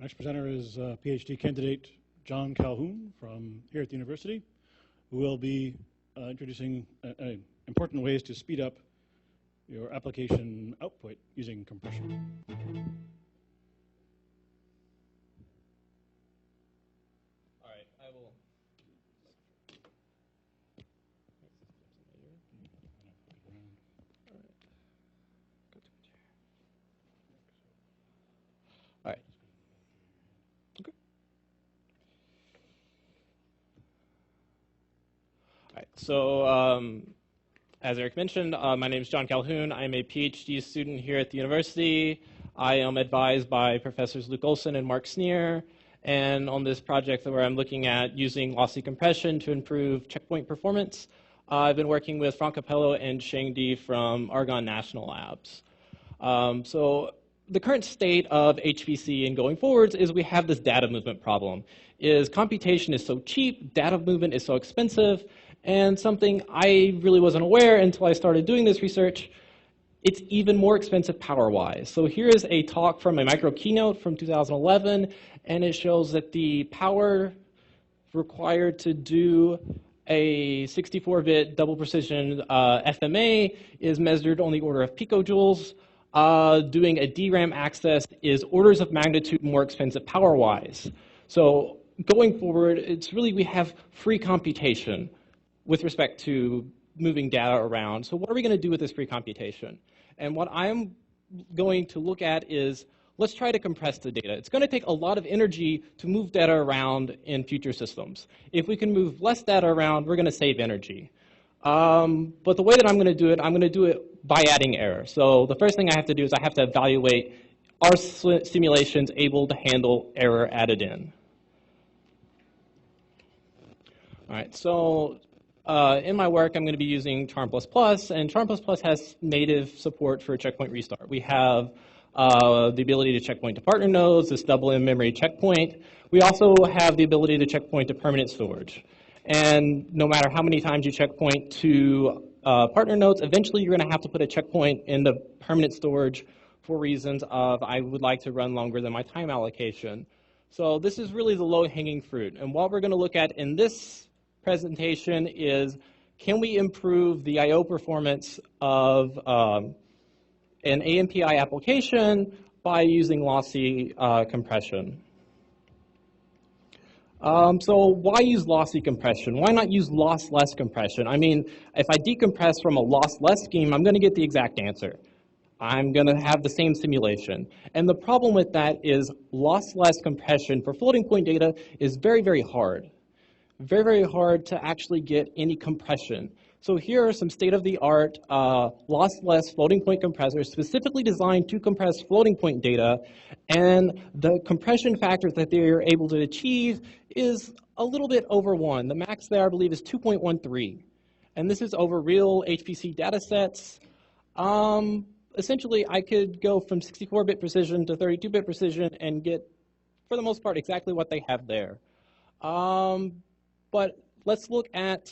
Next presenter is PhD candidate Jon Calhoun from here at the university, who will be introducing important ways to speed up your application output using compression. All right, I will. All right. Okay. All right. So, as Eric mentioned, my name is Jon Calhoun. I'm a PhD student here at the university. I am advised by Professors Luke Olson and Mark Sneer, and on this project where I'm looking at using lossy compression to improve checkpoint performance, I've been working with Frank Capello and Sheng Di from Argonne National Labs. So the current state of HPC and going forwards is we have this data movement problem. Computation is so cheap, data movement is so expensive, and something I really wasn't aware until I started doing this research, it's even more expensive power-wise. So here is a talk from a micro keynote from 2011, and it shows that the power required to do a 64-bit double precision FMA is measured on the order of picojoules. Doing a DRAM access is orders of magnitude more expensive power-wise. So going forward, it's really we have free computation with respect to moving data around. So what are we going to do with this free computation? And what I'm going to look at is, let's try to compress the data. It's going to take a lot of energy to move data around in future systems. If we can move less data around, we're going to save energy. But the way that I'm going to do it by adding error. So the first thing I have to do is I have to evaluate, are simulations able to handle error added in? All right, so in my work, I'm going to be using Charm++, and Charm++ has native support for checkpoint restart. We have the ability to checkpoint to partner nodes, this double in-memory checkpoint. We also have the ability to checkpoint to permanent storage. And no matter how many times you checkpoint to partner nodes, eventually you're going to have to put a checkpoint in the permanent storage for reasons of I would like to run longer than my time allocation. So this is really the low-hanging fruit. And what we're going to look at in this presentation is, can we improve the I/O performance of an AMPI application by using lossy compression? So why use lossy compression? Why not use lossless compression? I mean, if I decompress from a lossless scheme, I'm going to get the exact answer. I'm going to have the same simulation. And the problem with that is lossless compression for floating point data is very, very hard. Very, very hard to actually get any compression. So here are some state-of-the-art lossless floating point compressors specifically designed to compress floating point data, and the compression factor that they're able to achieve is a little bit over 1. The max there, I believe, is 2.13. And this is over real HPC data sets. Essentially, I could go from 64-bit precision to 32-bit precision and get, for the most part, exactly what they have there. But let's look at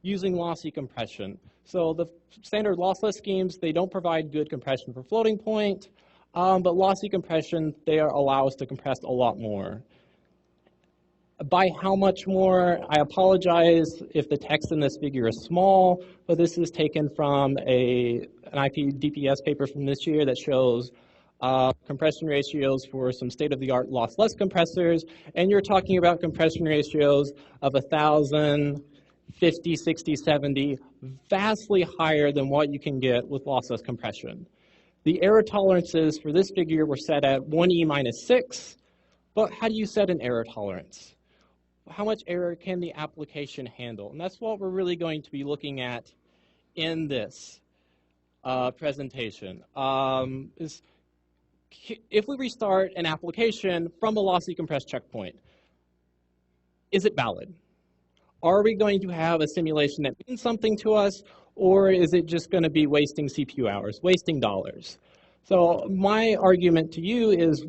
using lossy compression. So the standard lossless schemes, they don't provide good compression for floating point, but lossy compression, they allow us to compress a lot more. By how much more? I apologize if the text in this figure is small, but this is taken from an IP DPS paper from this year that shows compression ratios for some state-of-the-art lossless compressors, and you're talking about compression ratios of 1,000, 50, 60, 70, vastly higher than what you can get with lossless compression. The error tolerances for this figure were set at 1e minus 6, but how do you set an error tolerance? How much error can the application handle? And that's what we're really going to be looking at in this presentation. If we restart an application from a lossy compressed checkpoint, is it valid? Are we going to have a simulation that means something to us, or is it just going to be wasting CPU hours, wasting dollars? So my argument to you is,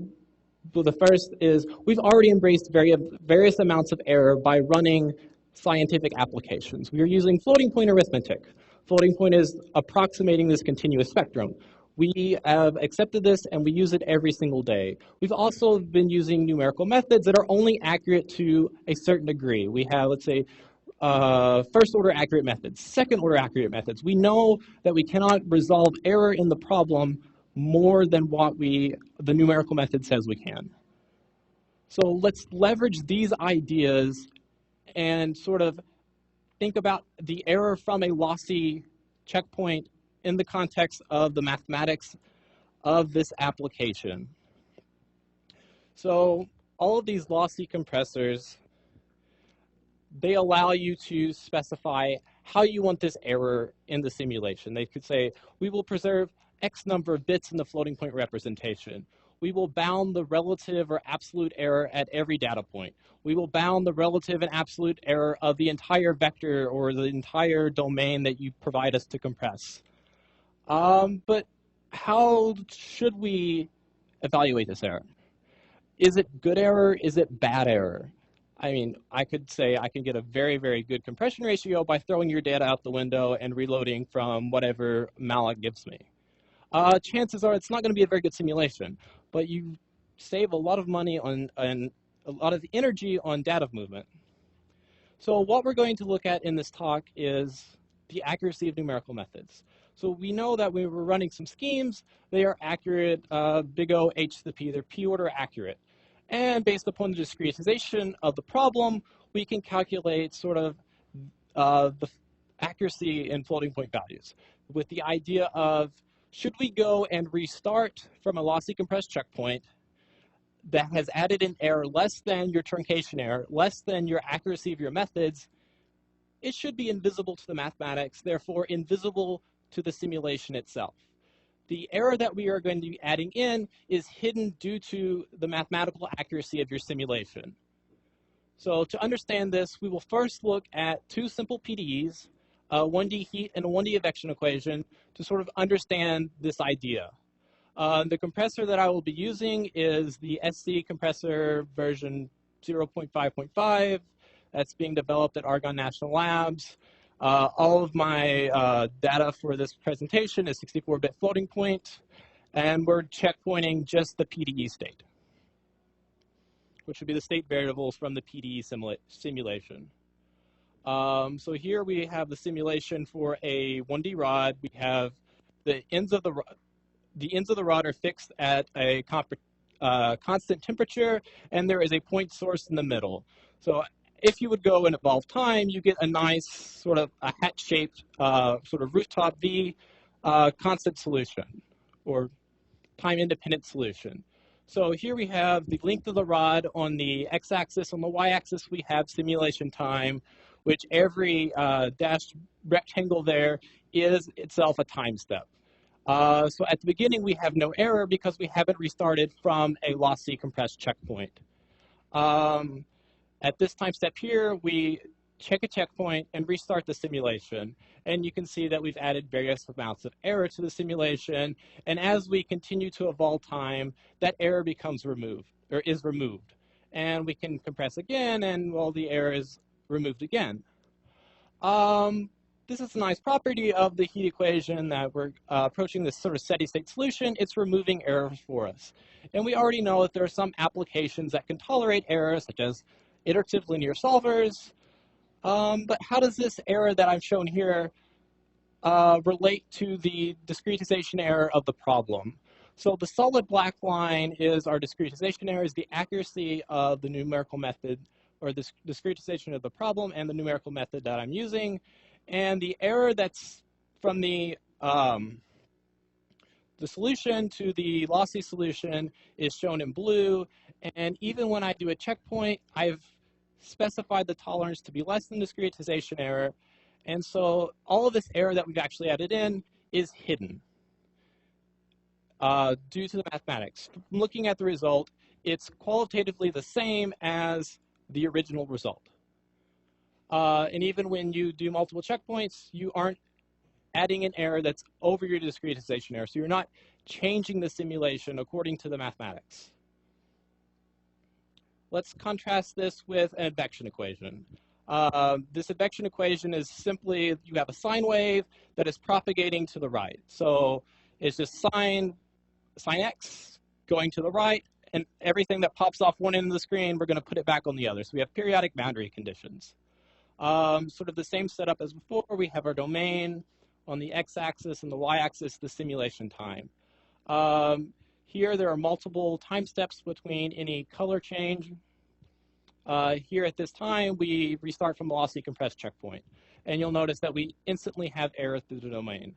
well, the first is we've already embraced various amounts of error by running scientific applications. We are using floating point arithmetic. Floating point is approximating this continuous spectrum. We have accepted this and we use it every single day. We've also been using numerical methods that are only accurate to a certain degree. We have, let's say, first order accurate methods, second order accurate methods. We know that we cannot resolve error in the problem more than what the numerical method says we can. So let's leverage these ideas and sort of think about the error from a lossy checkpoint in the context of the mathematics of this application. So all of these lossy compressors, they allow you to specify how you want this error in the simulation. They could say, we will preserve X number of bits in the floating point representation. We will bound the relative or absolute error at every data point. We will bound the relative and absolute error of the entire vector or the entire domain that you provide us to compress. But how should we evaluate this error? Is it good error? Is it bad error? I mean, I could say I can get a very, very good compression ratio by throwing your data out the window and reloading from whatever malloc gives me. Chances are it's not going to be a very good simulation, but you save a lot of money on and a lot of energy on data movement. So what we're going to look at in this talk is the accuracy of numerical methods. So we know that when we're running some schemes, they are accurate, big O, H to the P, they're P order accurate. And based upon the discretization of the problem, we can calculate sort of the accuracy in floating point values with the idea of, should we go and restart from a lossy compressed checkpoint that has added an error less than your truncation error, less than your accuracy of your methods, it should be invisible to the mathematics, therefore invisible to the simulation itself. The error that we are going to be adding in is hidden due to the mathematical accuracy of your simulation. So to understand this, we will first look at two simple PDEs, a 1D heat and a 1D advection equation, to sort of understand this idea. The compressor that I will be using is the SC compressor version 0.5.5. That's being developed at Argonne National Labs. All of my data for this presentation is 64-bit floating point, and we're checkpointing just the PDE state, which would be the state variables from the PDE simulation. So here we have the simulation for a 1D rod. We have the ends of the rod are fixed at a constant temperature, and there is a point source in the middle. So if you would go and evolve time, you get a nice sort of a hat-shaped sort of rooftop V constant solution, or time-independent solution. So here we have the length of the rod on the x-axis. On the y-axis, we have simulation time, which every dashed rectangle there is itself a time step. So at the beginning, we have no error because we haven't restarted from a lossy compressed checkpoint. At this time step here, we check a checkpoint and restart the simulation. And you can see that we've added various amounts of error to the simulation. And as we continue to evolve time, that error becomes removed, or is removed. And we can compress again, and well, the error is removed again. This is a nice property of the heat equation that we're approaching this sort of steady state solution. It's removing errors for us. And we already know that there are some applications that can tolerate errors, such as iterative linear solvers. But how does this error that I've shown here relate to the discretization error of the problem? So the solid black line is our discretization error, is the accuracy of the numerical method, or the discretization of the problem and the numerical method that I'm using. And the error that's from the solution to the lossy solution is shown in blue. And even when I do a checkpoint, I've specified the tolerance to be less than discretization error. And so all of this error that we've actually added in is hidden due to the mathematics. From looking at the result, it's qualitatively the same as the original result. And even when you do multiple checkpoints, you aren't adding an error that's over your discretization error. So you're not changing the simulation according to the mathematics. Let's contrast this with an advection equation. This advection equation is simply, you have a sine wave that is propagating to the right. So It's just sine x going to the right, and everything that pops off one end of the screen, we're going to put it back on the other. So we have periodic boundary conditions. Sort of the same setup as before. We have our domain on the x-axis and the y-axis, the simulation time. Here there are multiple time steps between any color change. Here at this time, we restart from the lossy compressed checkpoint. And you'll notice that we instantly have error through the domain.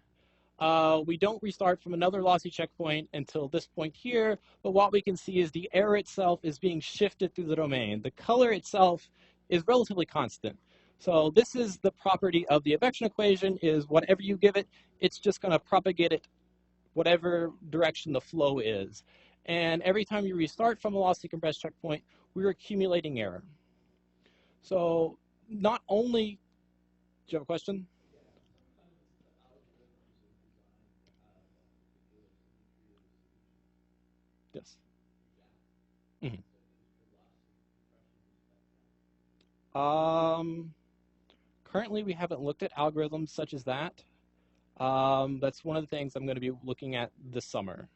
We don't restart from another lossy checkpoint until this point here, but what we can see is the error itself is being shifted through the domain. The color itself is relatively constant. So this is the property of the advection equation, is whatever you give it, it's just going to propagate it whatever direction the flow is. And every time you restart from a lossy compressed checkpoint, we're accumulating error. So not only, do you have a question? Yes. Currently, we haven't looked at algorithms such as that. That's one of the things I'm going to be looking at this summer.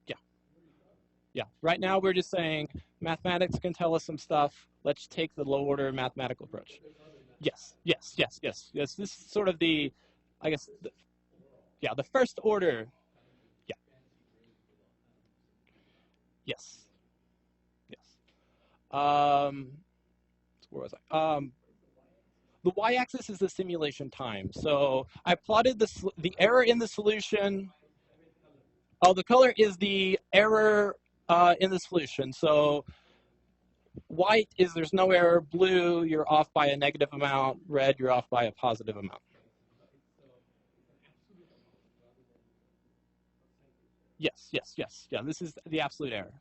Yeah. Yeah. Right now, we're just saying mathematics can tell us some stuff. Let's take the low-order mathematical approach. Yes. Yes. Yes. Yes. Yes. This is sort of the, I guess, yeah, the first order. Yeah. Yes. Yes. Where was I? The y-axis is the simulation time. So I plotted the error in the solution. Oh, the color is the error in the solution. So white is there's no error. Blue, you're off by a negative amount. Red, you're off by a positive amount. Yes, yes, yes. Yeah, this is the absolute error.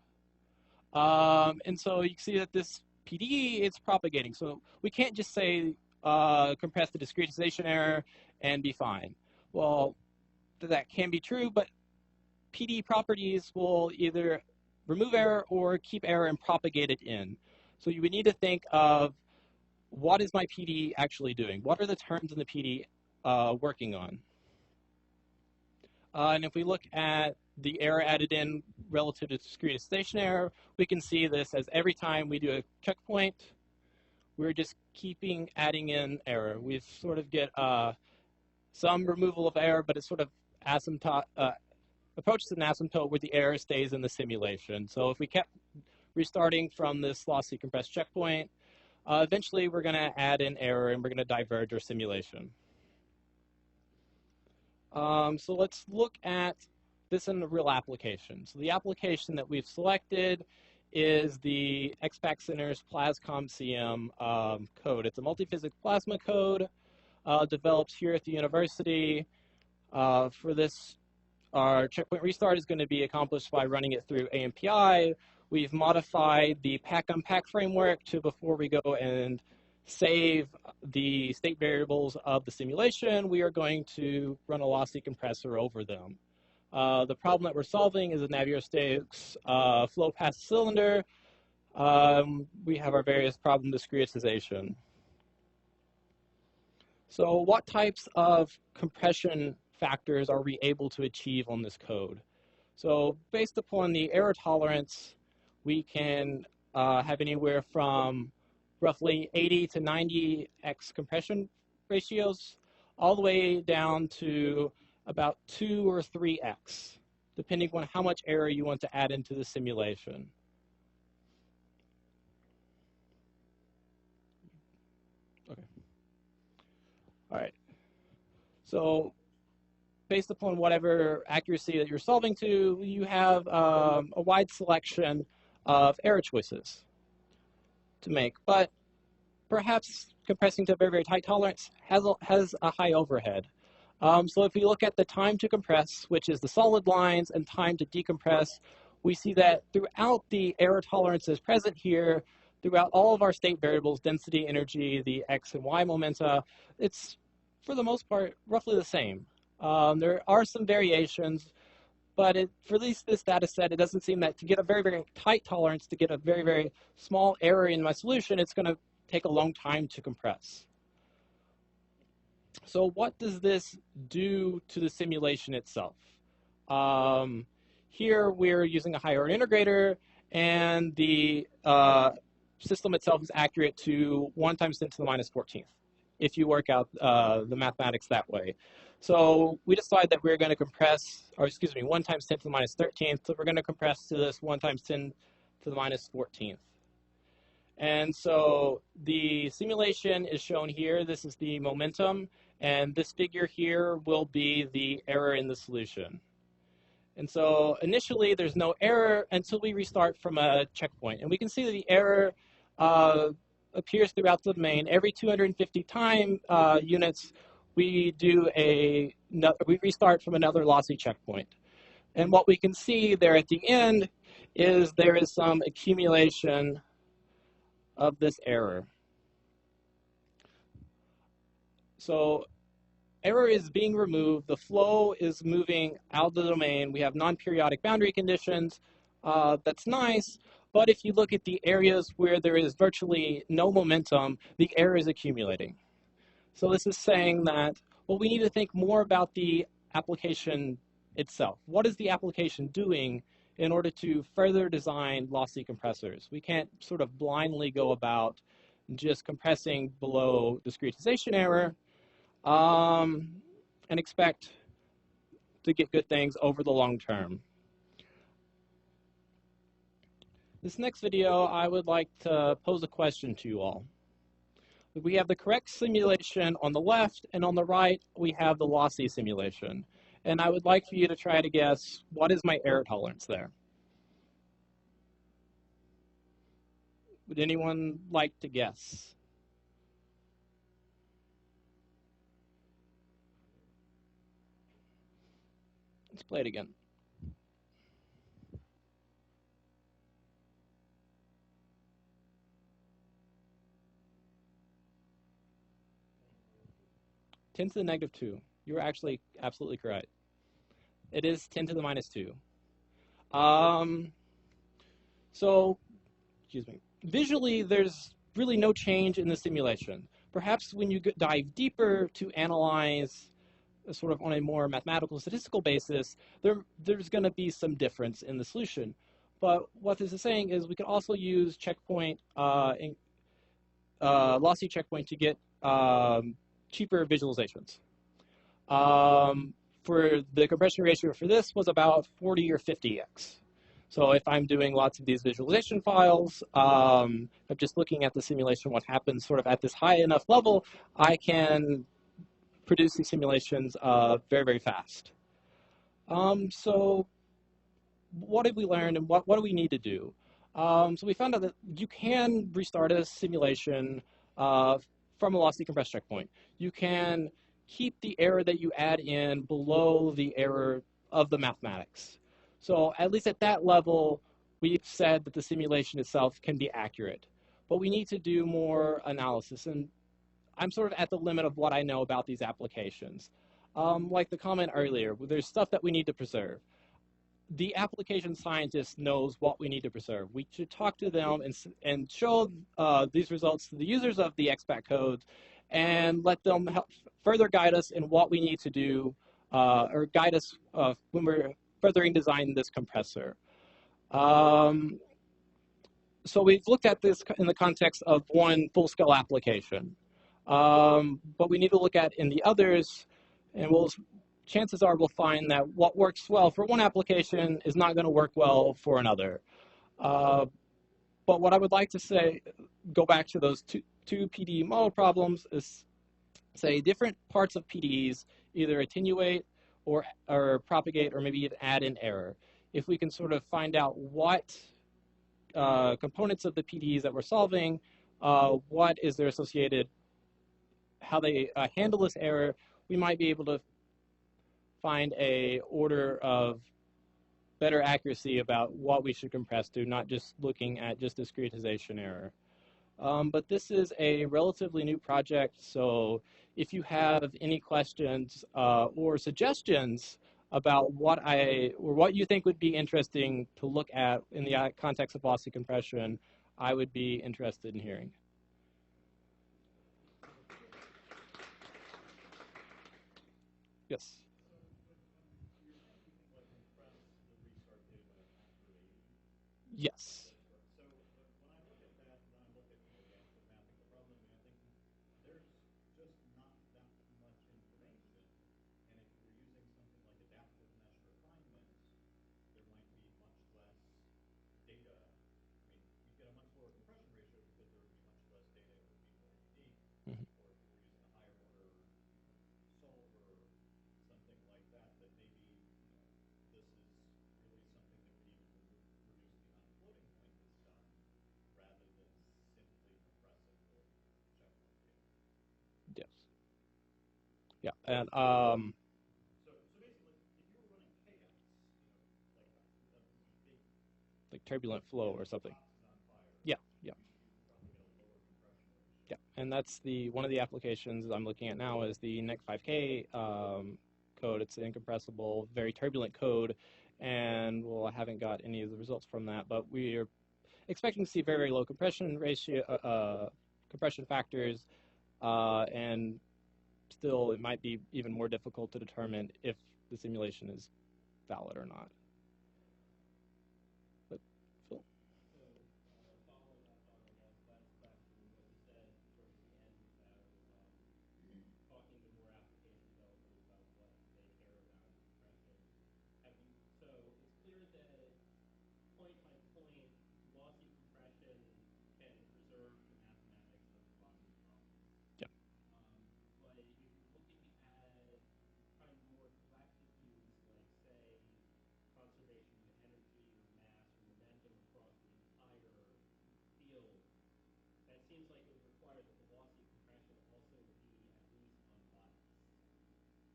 And so you can see that this PD, it's propagating. So we can't just say compress the discretization error and be fine. Well, that can be true, but PD properties will either remove error or keep error and propagate it in. So you would need to think of what is my PD actually doing? What are the terms in the PD working on? And if we look at the error added in relative to discretization error, we can see this as every time we do a checkpoint, we're just adding in error. We sort of get some removal of error, but it's sort of approaches an asymptote where the error stays in the simulation. So if we kept restarting from this lossy compressed checkpoint, eventually we're going to add in error and we're going to diverge our simulation. So let's look at this in a real application. So the application that we've selected is the XPAC Center's PlascomCM code. It's a multiphysics plasma code developed here at the university. For this, our checkpoint restart is going to be accomplished by running it through AMPI. We've modified the pack-unpack framework to, before we go and save the state variables of the simulation, we are going to run a lossy compressor over them. The problem that we're solving is a Navier-Stokes flow past cylinder. We have our various problem discretization. So what types of compression factors are we able to achieve on this code? So based upon the error tolerance, we can have anywhere from roughly 80 to 90x compression ratios, all the way down to about 2 or 3x, depending on how much error you want to add into the simulation. Okay. All right. So based upon whatever accuracy that you're solving to, you have a wide selection of error choices to make, but perhaps compressing to a very, very tight tolerance has a high overhead. So if we look at the time to compress, which is the solid lines, and time to decompress, we see that throughout the error tolerances present here, throughout all of our state variables, density, energy, the x and y momenta, it's, for the most part, roughly the same. There are some variations, but for at least this data set, it doesn't seem that to get a very, very tight tolerance, to get a very, very small error in my solution, it's going to take a long time to compress. So what does this do to the simulation itself? Here we're using a higher order integrator, and the system itself is accurate to 1 times 10 to the minus 14th, if you work out the mathematics that way. So we decide that we're going to compress, or excuse me, 1 times 10 to the minus 13th, so we're going to compress to this 1 times 10 to the minus 14th. And so the simulation is shown here. This is the momentum, and this figure here will be the error in the solution. And so initially, there's no error until we restart from a checkpoint. And we can see that the error appears throughout the domain. Every 250 time units, we restart from another lossy checkpoint. And what we can see there at the end is there is some accumulation of this error. So error is being removed. The flow is moving out of the domain. We have non-periodic boundary conditions. That's nice. But if you look at the areas where there is virtually no momentum, the error is accumulating. So this is saying that, well, we need to think more about the application itself. What is the application doing in order to further design lossy compressors? We can't sort of blindly go about just compressing below discretization error and expect to get good things over the long term. This next video, I would like to pose a question to you all. We have the correct simulation on the left, and on the right, we have the lossy simulation. And I would like for you to try to guess, what is my error tolerance there? Would anyone like to guess? Let's play it again. Ten to the negative 2. You were actually absolutely correct. It is 10 to the minus 2. So, excuse me. Visually, there's really no change in the simulation. Perhaps when you dive deeper to analyze sort of on a more mathematical statistical basis, there's going to be some difference in the solution. But what this is saying is we can also use checkpoint, lossy checkpoint to get cheaper visualizations. For the compression ratio for this was about 40 or 50x. So if I'm doing lots of these visualization files, I'm just looking at the simulation, what happens sort of at this high enough level, I can produce these simulations very, very fast. So what did we learn, and what do we need to do? So we found out that you can restart a simulation from a lossy compressed checkpoint. You can keep the error that you add in below the error of the mathematics. So at least at that level, we've said that the simulation itself can be accurate. But we need to do more analysis, and I'm sort of at the limit of what I know about these applications. Like the comment earlier, there's stuff that we need to preserve. The application scientist knows what we need to preserve. We should talk to them and show these results to the users of the XPAC codes and let them help further guide us in what we need to do or guide us when we're furthering designing this compressor. So we've looked at this in the context of one full-scale application. But we need to look at in the others, and chances are we'll find that what works well for one application is not going to work well for another. But what I would like to say, go back to those two PDE model problems, is say different parts of PDEs either attenuate or propagate or maybe even add in error. If we can sort of find out what components of the PDEs that we're solving, what is their associated, how they handle this error, we might be able to find a order of better accuracy about what we should compress to, not just looking at just discretization error. But this is a relatively new project, so if you have any questions or suggestions about what you think would be interesting to look at in the context of lossy compression, I would be interested in hearing. Yes. Yes. Mhm. Yes. Yeah. And like turbulent flow or something. Yeah. Yeah. Yeah. And that's the one of the applications I'm looking at now is the NEC 5K code. It's an incompressible, very turbulent code, and well, I haven't got any of the results from that, but we are expecting to see very, very low compression ratio, compression factors, and still it might be even more difficult to determine if the simulation is valid or not. But Phil? Yeah.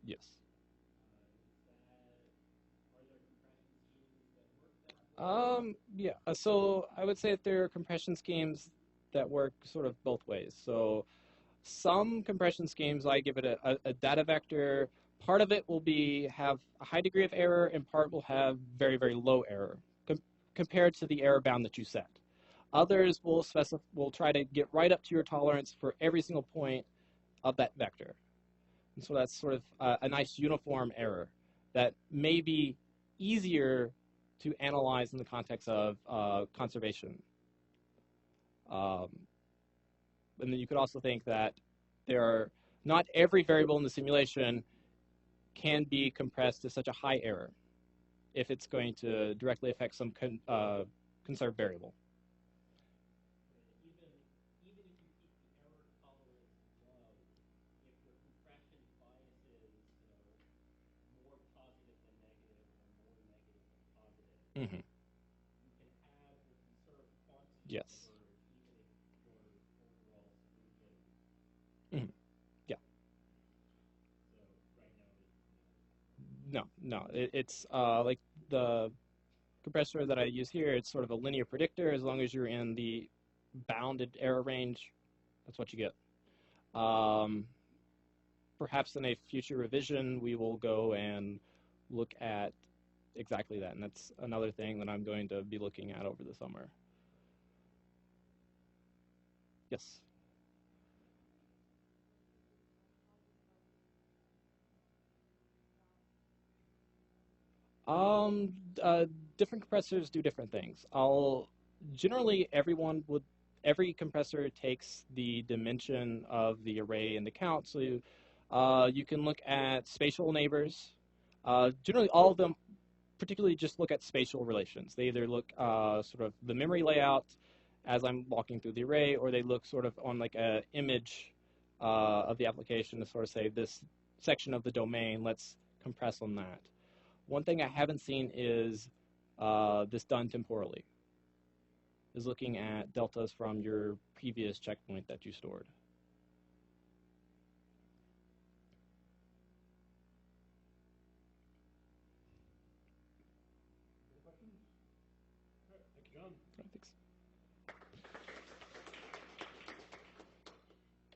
Yes. Yeah. So I would say that there are compression schemes that work sort of both ways. So some compression schemes, I give it a data vector. Part of it will be have a high degree of error, and part will have very, very low error compared to the error bound that you set. Others will try to get right up to your tolerance for every single point of that vector. And so that's sort of a nice uniform error that may be easier to analyze in the context of conservation. Um, and then you could also think that there are not every variable in the simulation can be compressed to such a high error if it's going to directly affect some conserved variable. Mm-hmm. Yes. Mm-hmm. Yeah. No, no. It's like the compressor that I use here. It's sort of a linear predictor. As long as you're in the bounded error range, that's what you get. Perhaps in a future revision, we will go and look at exactly that, and that's another thing that I'm going to be looking at over the summer. Yes. Um, uh, Different compressors do different things. Generally every compressor takes the dimension of the array into account. So you can look at spatial neighbors. Generally, all of them particularly just look at spatial relations. They either look sort of the memory layout as I'm walking through the array, or they look sort of on like a image of the application to sort of say this section of the domain, let's compress on that. One thing I haven't seen is this done temporally, is looking at deltas from your previous checkpoint that you stored. Questions? All right, thank you, John. Thanks.